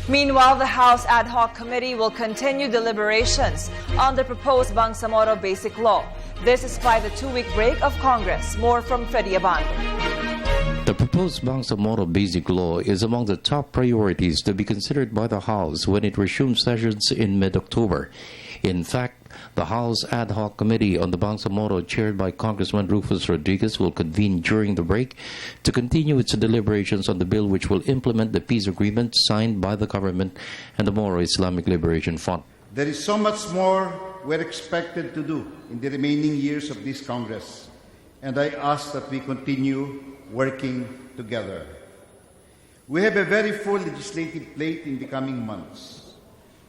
Meanwhile, the House Ad Hoc Committee will continue deliberations on the proposed Bangsamoro Basic Law. This is by the 2-week break of Congress. More from Freddie Abando. The proposed Bangsamoro Basic Law is among the top priorities to be considered by the House when it resumes sessions in mid-October. In fact, the House Ad Hoc Committee on the Bangsamoro, chaired by Congressman Rufus Rodriguez, will convene during the break to continue its deliberations on the bill which will implement the peace agreement signed by the government and the Moro Islamic Liberation Front. There is so much more we're expected to do in the remaining years of this Congress, and I ask that we continue working together. We have a very full legislative plate in the coming months.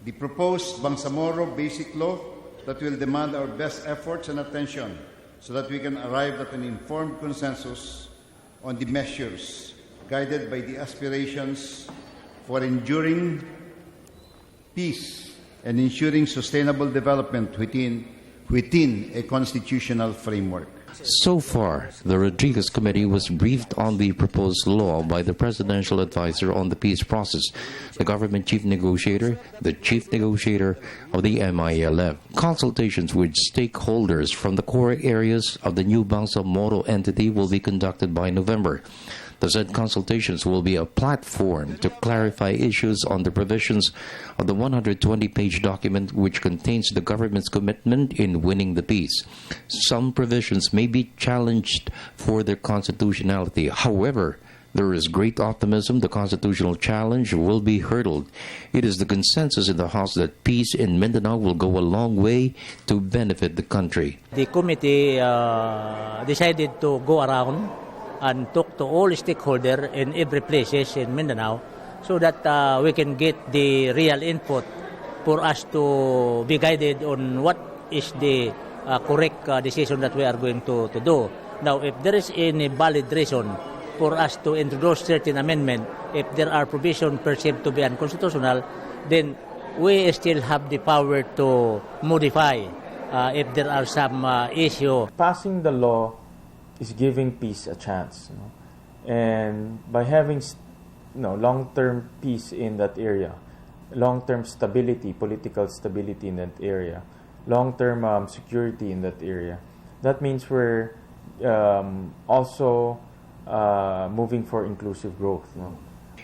The proposed Bangsamoro Basic Law that will demand our best efforts and attention so that we can arrive at an informed consensus on the measures guided by the aspirations for enduring peace and ensuring sustainable development within a constitutional framework. So far, the Rodriguez Committee was briefed on the proposed law by the Presidential Advisor on the Peace Process, the Government Chief Negotiator, the Chief Negotiator of the MILF. Consultations with stakeholders from the core areas of the new Bangsamoro entity will be conducted by November. The said consultations will be a platform to clarify issues on the provisions of the 120-page document which contains the government's commitment in winning the peace. Some provisions may be challenged for their constitutionality. However, there is great optimism the constitutional challenge will be hurdled. It is the consensus in the House that peace in Mindanao will go a long way to benefit the country. The committee decided to go around and talk to all stakeholders in every places in Mindanao so that we can get the real input for us to be guided on what is the correct decision that we are going to do. Now, if there is any valid reason for us to introduce certain amendment, if there are provisions perceived to be unconstitutional, then we still have the power to modify if there are some issue. Passing the law is giving peace a chance, and by having long-term peace in that area, long-term stability, political stability in that area, long-term security in that area, that means we're also moving for inclusive growth.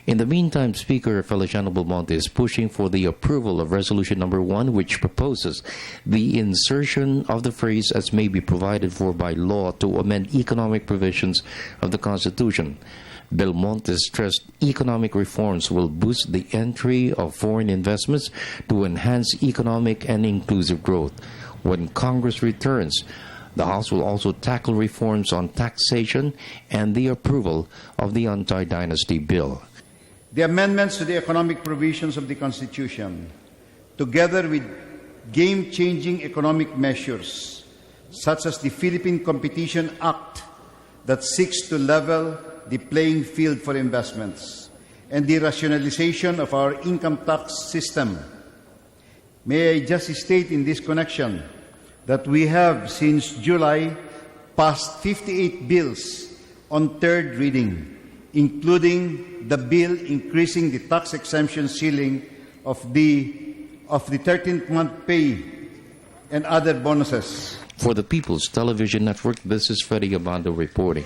In the meantime, Speaker Feliciano Belmonte is pushing for the approval of Resolution Number 1, which proposes the insertion of the phrase "as may be provided for by law" to amend economic provisions of the Constitution. Belmonte stressed economic reforms will boost the entry of foreign investments to enhance economic and inclusive growth. When Congress returns, the House will also tackle reforms on taxation and the approval of the Anti-Dynasty Bill. The amendments to the economic provisions of the Constitution, together with game-changing economic measures, such as the Philippine Competition Act that seeks to level the playing field for investments, and the rationalization of our income tax system. May I just state in this connection that we have, since July, passed 58 bills on third reading, including the bill increasing the tax exemption ceiling of the 13th month pay and other bonuses. For the People's Television Network, this is Freddie Abando reporting.